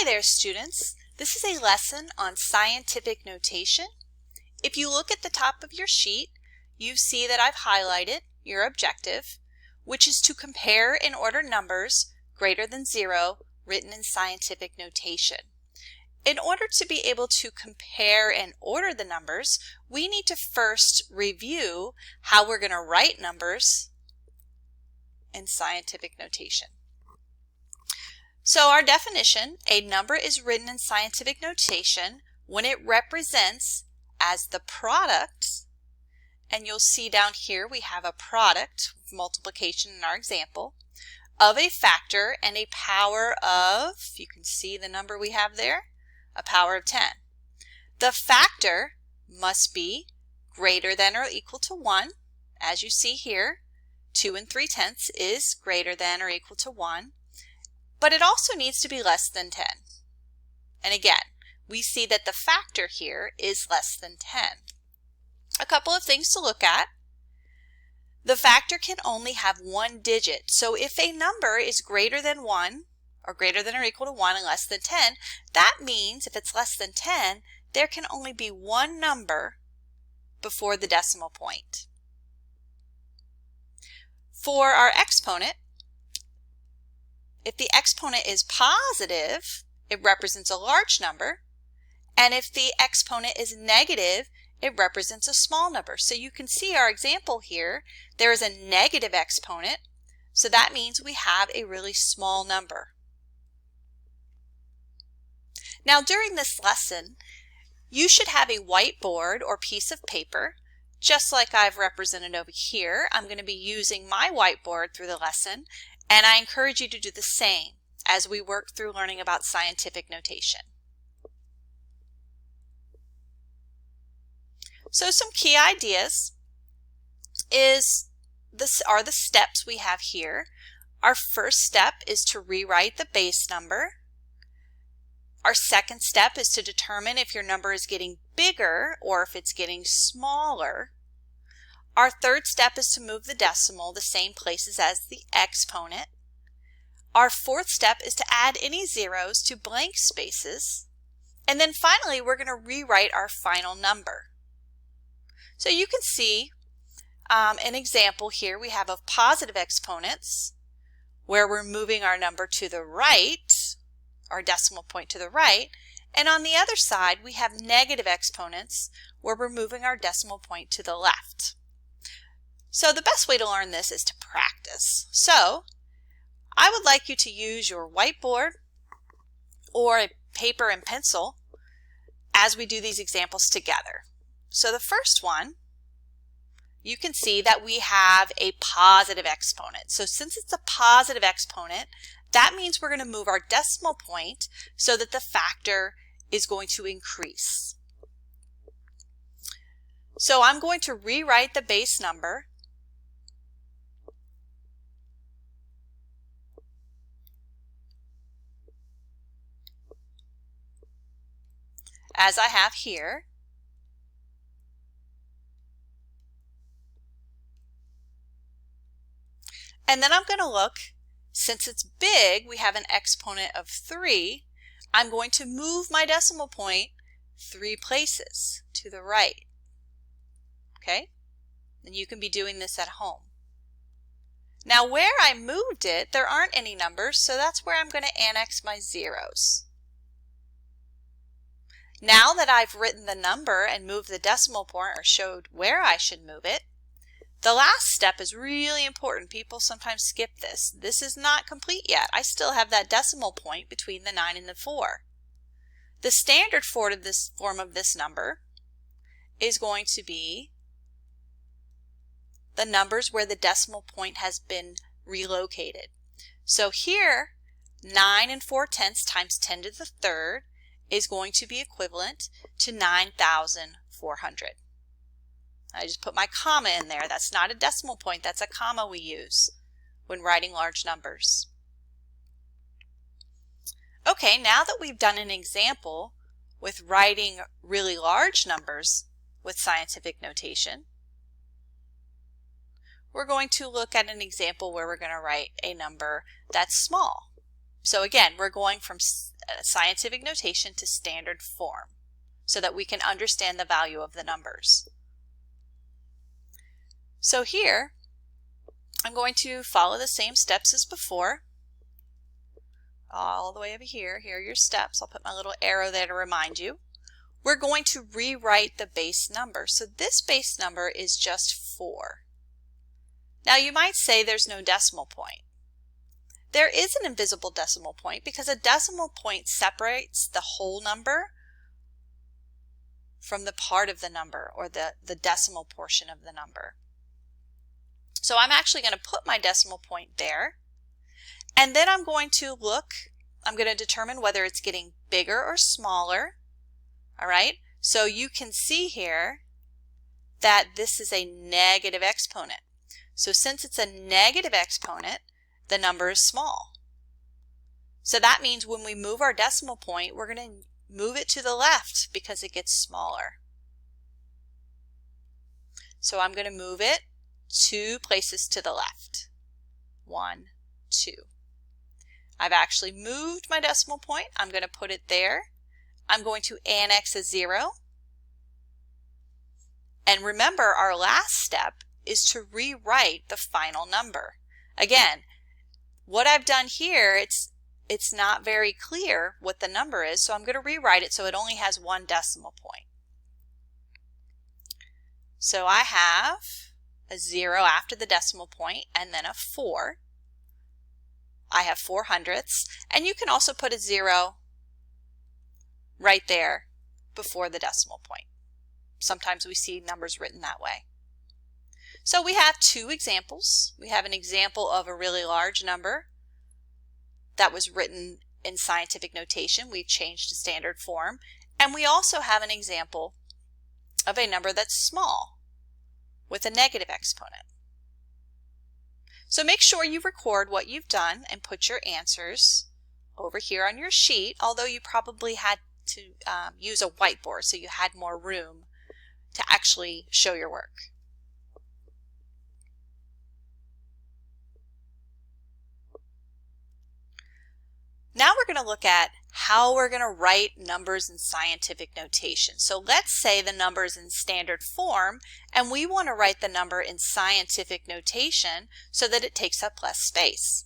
Hi there, students. This is a lesson on scientific notation. If you look at the top of your sheet, you see that I've highlighted your objective, which is to compare and order numbers greater than 0 written in scientific notation. In order to be able to compare and order the numbers, we need to first review how we're going to write numbers in scientific notation. So our definition, a number is written in scientific notation when it represents as the product, and you'll see down here we have a product, multiplication in our example, of a factor and a power of, you can see the number we have there, a power of 10. The factor must be greater than or equal to 1, as you see here. 2 3/10 is greater than or equal to 1. But it also needs to be less than 10. And again, we see that the factor here is less than 10. A couple of things to look at. The factor can only have one digit. So if a number is greater than 1, or greater than or equal to 1 and less than 10, that means if it's less than 10, there can only be one number before the decimal point. For our exponent, if the exponent is positive, it represents a large number, and if the exponent is negative, it represents a small number. So you can see our example here, there is a negative exponent, so that means we have a really small number. Now during this lesson, you should have a whiteboard or piece of paper, just like I've represented over here. I'm going to be using my whiteboard through the lesson, and I encourage you to do the same as we work through learning about scientific notation. So some key ideas are the steps we have here. Our first step is to rewrite the base number. Our second step is to determine if your number is getting bigger or if it's getting smaller. Our third step is to move the decimal the same places as the exponent. Our fourth step is to add any zeros to blank spaces. And then finally, we're going to rewrite our final number. So you can see an example here. We have of positive exponents where we're moving our number to the right, our decimal point to the right. And on the other side, we have negative exponents where we're moving our decimal point to the left. So the best way to learn this is to practice. So I would like you to use your whiteboard or a paper and pencil as we do these examples together. So the first one, you can see that we have a positive exponent. So since it's a positive exponent, that means we're going to move our decimal point so that the factor is going to increase. So I'm going to rewrite the base number as I have here. And then I'm going to look, since it's big, we have an exponent of 3, I'm going to move my decimal point 3 places to the right. Okay? And you can be doing this at home. Now where I moved it, there aren't any numbers, so that's where I'm going to annex my zeros. Now that I've written the number and moved the decimal point or showed where I should move it, the last step is really important. People sometimes skip this. This is not complete yet. I still have that decimal point between the 9 and the 4. The standard form of this number is going to be the numbers where the decimal point has been relocated. So here, 9 4/10 times 10 to the third is going to be equivalent to 9,400. I just put my comma in there. That's not a decimal point, that's a comma we use when writing large numbers. Okay, now that we've done an example with writing really large numbers with scientific notation, we're going to look at an example where we're going to write a number that's small. So again, we're going from scientific notation to standard form so that we can understand the value of the numbers. So here, I'm going to follow the same steps as before. All the way over here, here are your steps. I'll put my little arrow there to remind you. We're going to rewrite the base number. So this base number is just 4. Now you might say there's no decimal point. There is an invisible decimal point because a decimal point separates the whole number from the part of the number, or the decimal portion of the number. So I'm actually going to put my decimal point there. And then I'm going to determine whether it's getting bigger or smaller. All right, so you can see here that this is a negative exponent. So since it's a negative exponent, the number is small. So that means when we move our decimal point, we're going to move it to the left because it gets smaller. So I'm going to move it 2 places to the left. 1, 2. I've actually moved my decimal point. I'm going to put it there. I'm going to annex a 0. And remember, our last step is to rewrite the final number. Again, what I've done here, it's not very clear what the number is, so I'm going to rewrite it so it only has 1 decimal point. So I have a 0 after the decimal point and then a 4. I have 4 hundredths, and you can also put a 0 right there before the decimal point. Sometimes we see numbers written that way. So we have 2 examples. We have an example of a really large number that was written in scientific notation. We've changed to standard form. And we also have an example of a number that's small with a negative exponent. So make sure you record what you've done and put your answers over here on your sheet, although you probably had to use a whiteboard so you had more room to actually show your work. Now we're going to look at how we're going to write numbers in scientific notation. So let's say the number is in standard form and we want to write the number in scientific notation so that it takes up less space.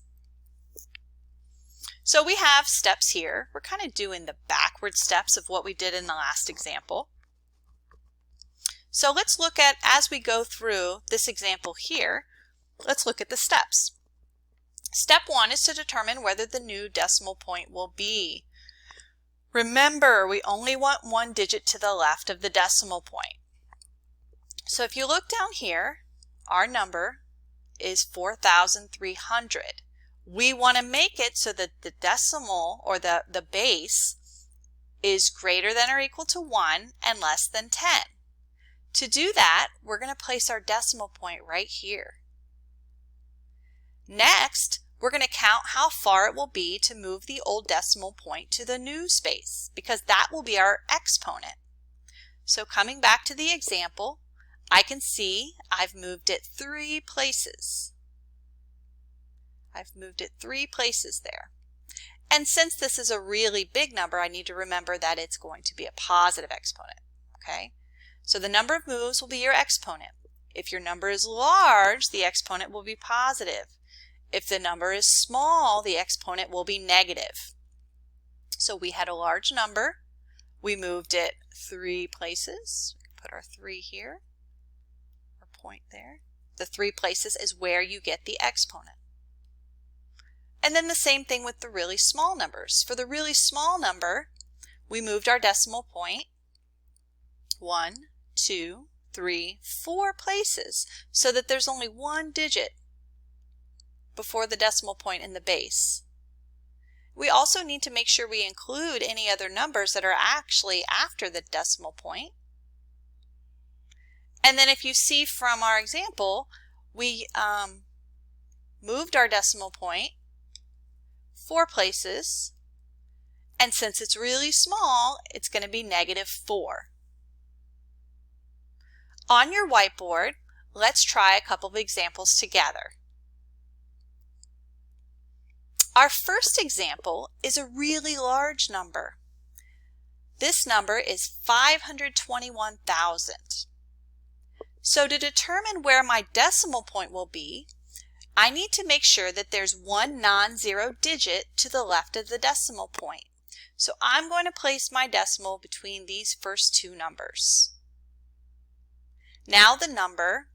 So we have steps here. We're kind of doing the backward steps of what we did in the last example. So let's look at, as we go through this example here, let's look at the steps. Step 1 is to determine whether the new decimal point will be. Remember, we only want 1 digit to the left of the decimal point. So if you look down here, our number is 4,300. We want to make it so that the decimal, or the base, is greater than or equal to 1 and less than 10. To do that, we're going to place our decimal point right here. Next, we're going to count how far it will be to move the old decimal point to the new space, because that will be our exponent. So coming back to the example, I can see I've moved it 3 places. I've moved it 3 places there. And since this is a really big number, I need to remember that it's going to be a positive exponent. Okay? So the number of moves will be your exponent. If your number is large, the exponent will be positive. If the number is small, the exponent will be negative. So we had a large number. We moved it 3 places. We can put our 3 here, our point there. The 3 places is where you get the exponent. And then the same thing with the really small numbers. For the really small number, we moved our decimal point 1, 2, 3, 4 places so that there's only 1 digit before the decimal point in the base. We also need to make sure we include any other numbers that are actually after the decimal point. And then if you see from our example, we moved our decimal point 4 places, and since it's really small, it's going to be -4. On your whiteboard, let's try a couple of examples together. Our first example is a really large number. This number is 521,000. So to determine where my decimal point will be, I need to make sure that there's one non-zero digit to the left of the decimal point. So I'm going to place my decimal between these first two numbers. Now the number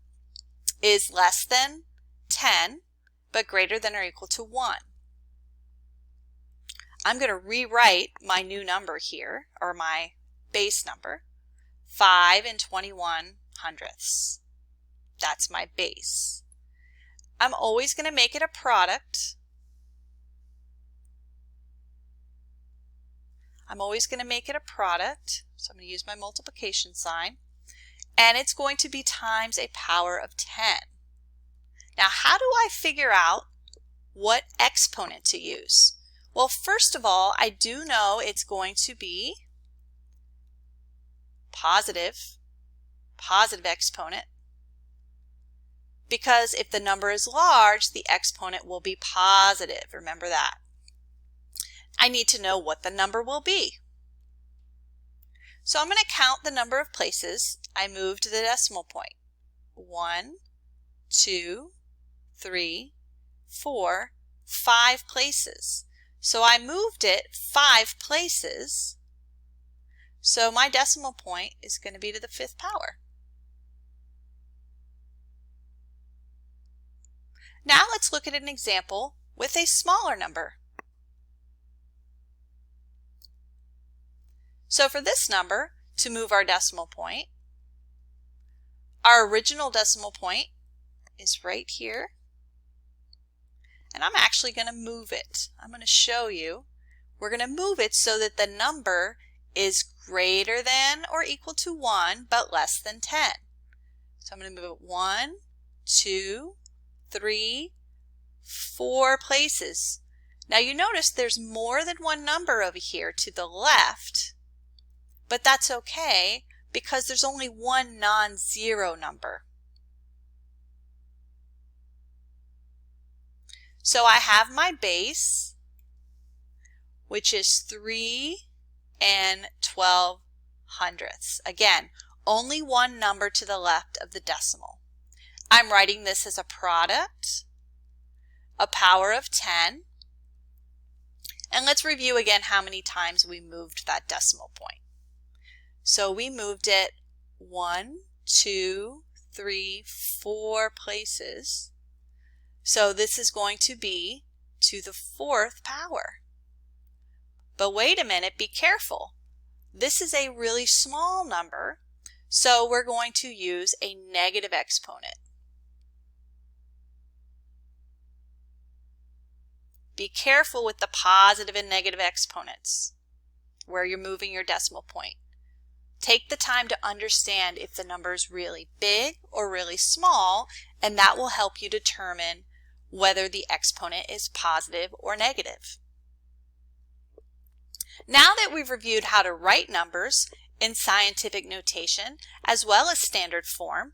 is less than 10, but greater than or equal to 1. I'm going to rewrite my new number here, or my base number, 5 and 21/100ths. That's my base. I'm always going to make it a product. So I'm going to use my multiplication sign. And it's going to be times a power of 10. Now, how do I figure out what exponent to use? Well, first of all, I do know it's going to be positive exponent, because if the number is large, the exponent will be positive. Remember that. I need to know what the number will be. So I'm going to count the number of places I moved the decimal point. 1, 2, 3, 4, 5 places. So I moved it 5 places. So my decimal point is going to be to the 5th power. Now let's look at an example with a smaller number. So for this number, to move our decimal point, our original decimal point is right here. And I'm actually going to move it. I'm going to show you. We're going to move it so that the number is greater than or equal to 1, but less than 10. So I'm going to move it 1, 2, 3, 4 places. Now you notice there's more than one number over here to the left, but that's okay because there's only one non-zero number. So I have my base, which is 3 and 12/100ths. Again, only one number to the left of the decimal. I'm writing this as a product, a power of 10, and let's review again how many times we moved that decimal point. So we moved it 1, 2, 3, 4 places. So this is going to be to the 4th power. But wait a minute, be careful. This is a really small number, so we're going to use a negative exponent. Be careful with the positive and negative exponents where you're moving your decimal point. Take the time to understand if the number is really big or really small, and that will help you determine whether the exponent is positive or negative. Now that we've reviewed how to write numbers in scientific notation as well as standard form,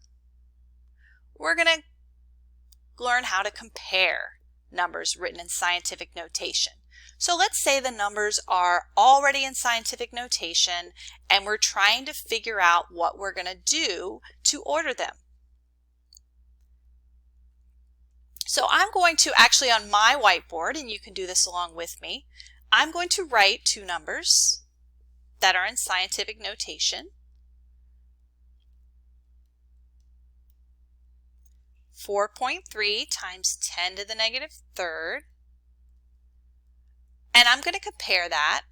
we're going to learn how to compare numbers written in scientific notation. So let's say the numbers are already in scientific notation and we're trying to figure out what we're going to do to order them. So I'm going to actually on my whiteboard, and you can do this along with me, I'm going to write two numbers that are in scientific notation. 4.3 times 10 to the negative third. And I'm going to compare that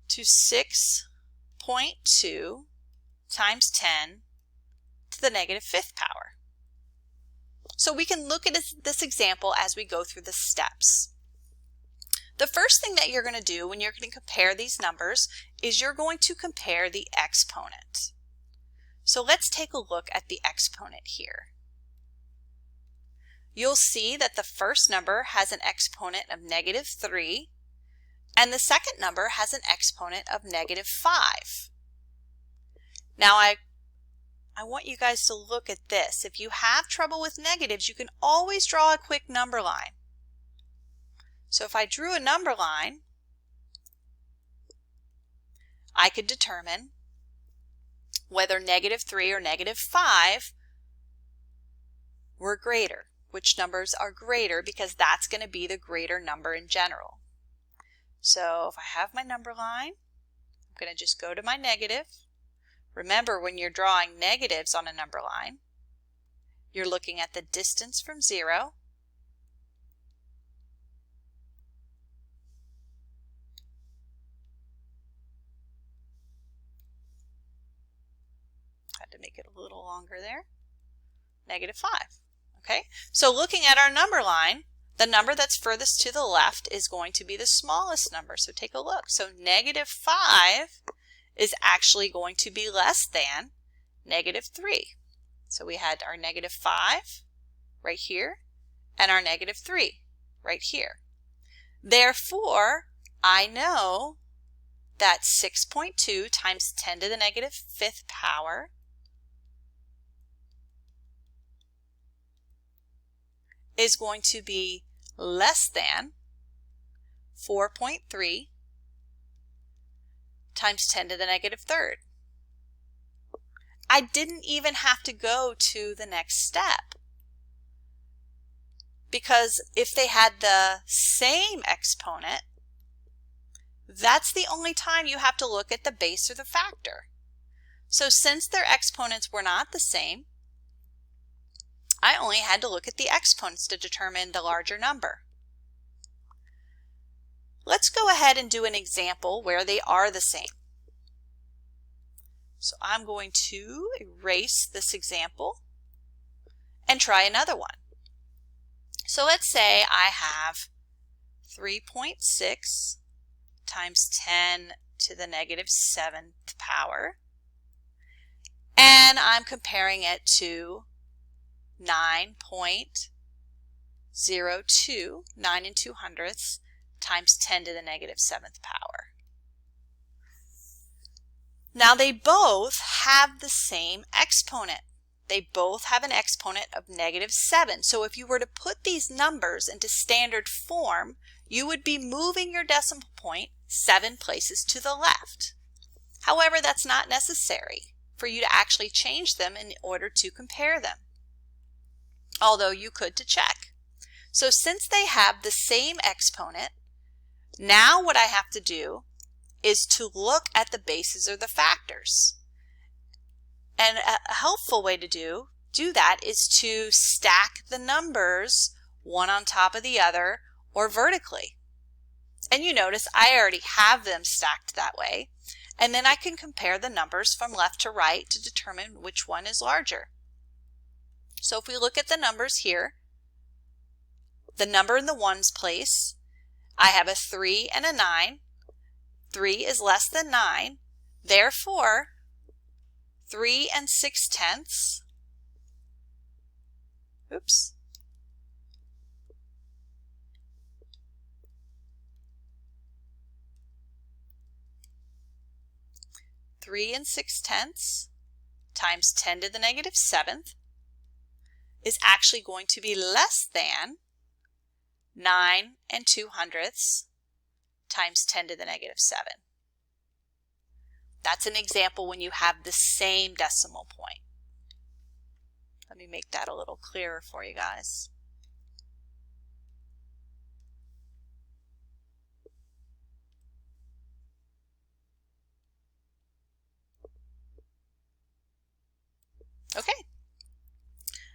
to 6.2 times 10 to the negative 5th power. So we can look at this example as we go through the steps. The first thing that you're going to do when you're going to compare these numbers is you're going to compare the exponent. So let's take a look at the exponent here. You'll see that the first number has an exponent of negative 3, and the second number has an exponent of negative 5. Now I want you guys to look at this. If you have trouble with negatives, you can always draw a quick number line. So if I drew a number line, I could determine whether -3 or -5 were greater, which numbers are greater, because that's going to be the greater number in general. So if I have my number line, I'm going to just go to my negative. Remember, when you're drawing negatives on a number line, you're looking at the distance from 0. I had to make it a little longer there. -5. Okay, so looking at our number line, the number that's furthest to the left is going to be the smallest number. So take a look. So -5 is actually going to be less than -3. So we had our -5 right here and our -3 right here. Therefore, I know that 6.2 times 10 to the -5th power is going to be less than 4.3 times 10 to the -3rd. I didn't even have to go to the next step, because if they had the same exponent, that's the only time you have to look at the base or the factor. So since their exponents were not the same, I only had to look at the exponents to determine the larger number. Let's go ahead and do an example where they are the same. So I'm going to erase this example and try another one. So let's say I have 3.6 times 10 to the -7th power, and I'm comparing it to 9.02, 9 2/2 times 10 to the -7th power. Now they both have the same exponent. They both have an exponent of -7. So if you were to put these numbers into standard form, you would be moving your decimal point 7 places to the left. However, that's not necessary for you to actually change them in order to compare them, although you could to check. So since they have the same exponent, now what I have to do is to look at the bases or the factors. And a helpful way to do that is to stack the numbers one on top of the other or vertically. And you notice I already have them stacked that way. And then I can compare the numbers from left to right to determine which one is larger. So if we look at the numbers here, the number in the ones place, I have a 3 and a 9. 3 is less than 9. Therefore, 3 6/10, oops, 3 6/10 times 10 to the -7th is actually going to be less than 9 2/2 times 10 to the -7. That's an example when you have the same decimal point. Let me make that a little clearer for you guys. Okay.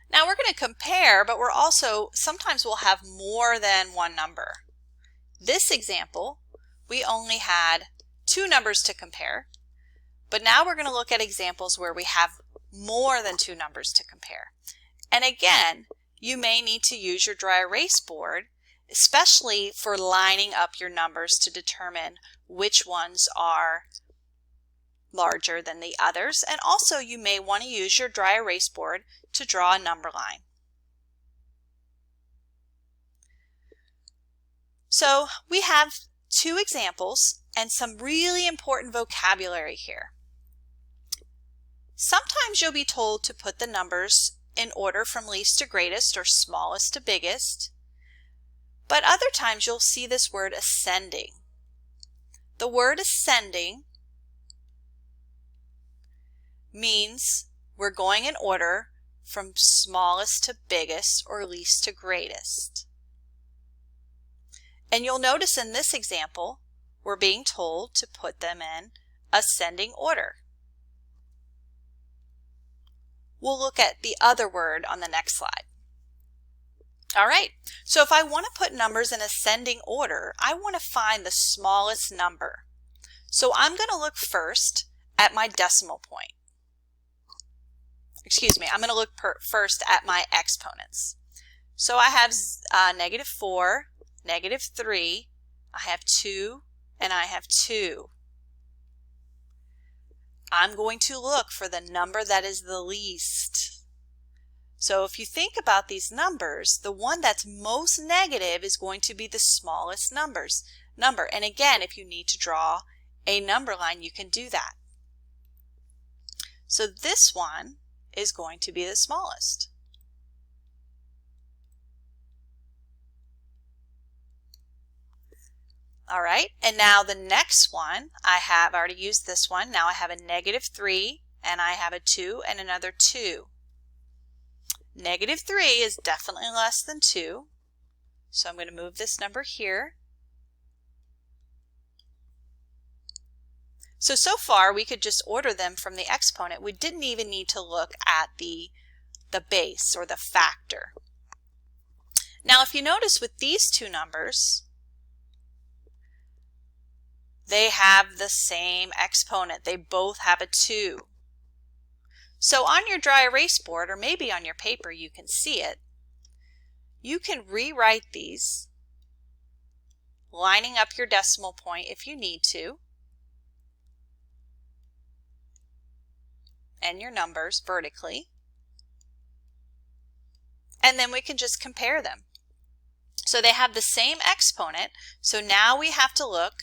Now we're going to compare, but we're also, sometimes we'll have more than one number. This example, we only had 2 numbers to compare, but now we're going to look at examples where we have more than 2 numbers to compare. And again, you may need to use your dry erase board, especially for lining up your numbers to determine which ones are larger than the others. And also you may want to use your dry erase board to draw a number line. So we have 2 examples and some really important vocabulary here. Sometimes you'll be told to put the numbers in order from least to greatest or smallest to biggest. But other times you'll see this word ascending. The word ascending means we're going in order from smallest to biggest or least to greatest. And you'll notice in this example, we're being told to put them in ascending order. We'll look at the other word on the next slide. All right, so if I want to put numbers in ascending order, I want to find the smallest number. So I'm going to look first at my decimal point. Excuse me, I'm going to look first at my exponents. So I have -4, -3, I have 2, and I have 2. I'm going to look for the number that is the least. So if you think about these numbers, the one that's most negative is going to be the smallest number. And again, if you need to draw a number line, you can do that. So this one is going to be the smallest. All right, and now the next one, I already used this one. Now I have a -3, and I have a 2 and another 2. -3 is definitely less than 2, so I'm going to move this number here. So far we could just order them from the exponent. We didn't even need to look at the base or the factor. Now if you notice with these two numbers, they have the same exponent. They both have a 2. So on your dry erase board, or maybe on your paper, you can see it. You can rewrite these, lining up your decimal point if you need to, and your numbers vertically. And then we can just compare them. So they have the same exponent, so now we have to look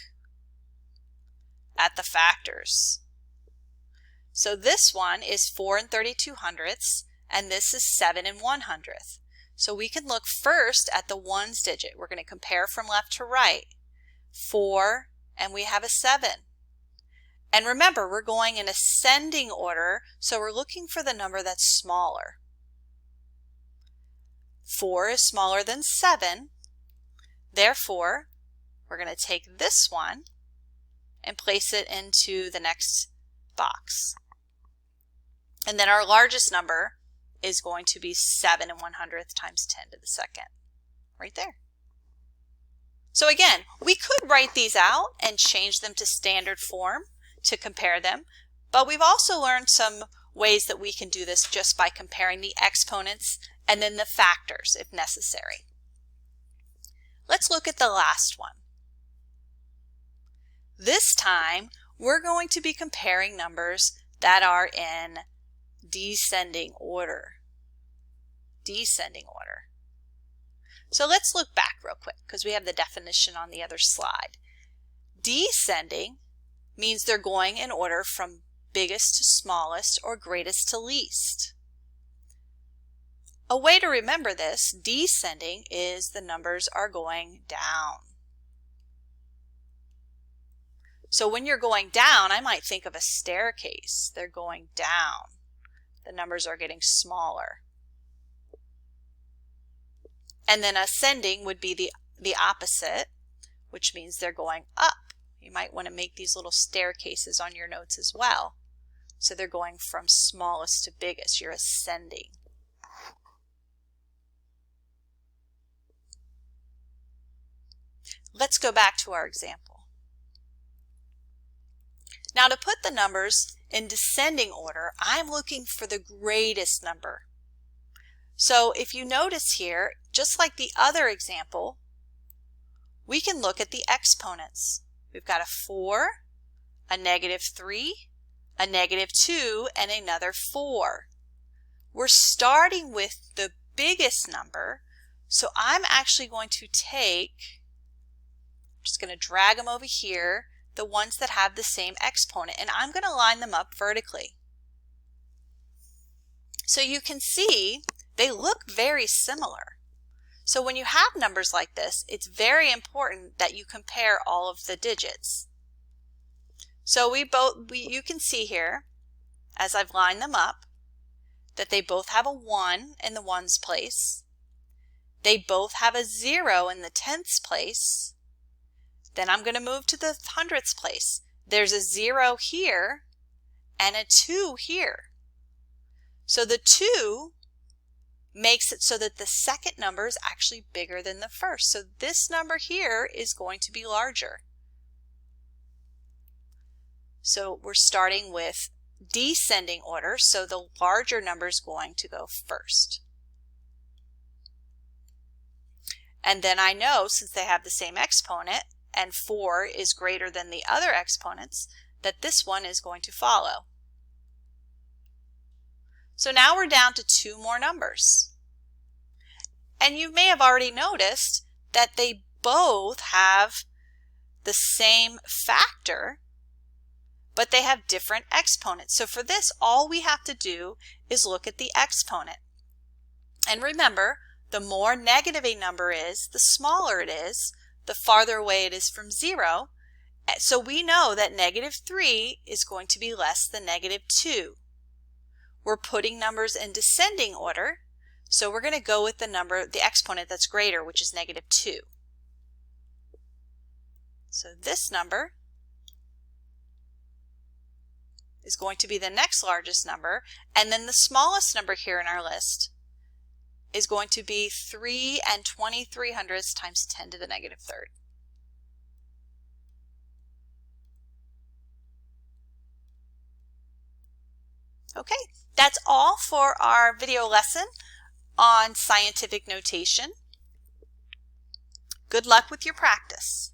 at the factors. So this one is 4 32/100, and this is 7 100. So we can look first at the ones digit. We're going to compare from left to right. 4, and we have a 7. And remember, we're going in ascending order, so we're looking for the number that's smaller. 4 is smaller than 7. Therefore, we're going to take this one and place it into the next box. And then our largest number is going to be 7 100 times 10 to the second, right there. So again, we could write these out and change them to standard form to compare them, but we've also learned some ways that we can do this just by comparing the exponents and then the factors if necessary. Let's look at the last one. This time, we're going to be comparing numbers that are in descending order. Descending order. So let's look back real quick because we have the definition on the other slide. Descending means they're going in order from biggest to smallest or greatest to least. A way to remember this, descending, is the numbers are going down. So when you're going down, I might think of a staircase. They're going down. The numbers are getting smaller. And then ascending would be the opposite, which means they're going up. You might want to make these little staircases on your notes as well. So they're going from smallest to biggest. You're ascending. Let's go back to our example. Now to put the numbers in descending order, I'm looking for the greatest number. So if you notice here, just like the other example, we can look at the exponents. We've got a 4, a -3, a -2, and another 4. We're starting with the biggest number, so I'm actually going to take, I'm just going to drag them over here, the ones that have the same exponent, and I'm going to line them up vertically. So you can see they look very similar. So when you have numbers like this, it's very important that you compare all of the digits. So you can see here, as I've lined them up, that they both have a 1 in the ones place. They both have a 0 in the tenths place. Then I'm going to move to the hundredths place. There's a 0 here and a 2 here. So the 2 makes it so that the second number is actually bigger than the first. So this number here is going to be larger. So we're starting with descending order, so the larger number is going to go first. And then I know, since they have the same exponent and 4 is greater than the other exponents, that this one is going to follow. So now we're down to 2 more numbers. And you may have already noticed that they both have the same factor, but they have different exponents. So for this, all we have to do is look at the exponent. And remember, the more negative a number is, the smaller it is, the farther away it is from 0. So we know that -3 is going to be less than -2. We're putting numbers in descending order, so we're going to go with the exponent that's greater, which is -2. So this number is going to be the next largest number, and then the smallest number here in our list is going to be 3 23/100 times 10 to the -3rd. Okay, that's all for our video lesson on scientific notation. Good luck with your practice.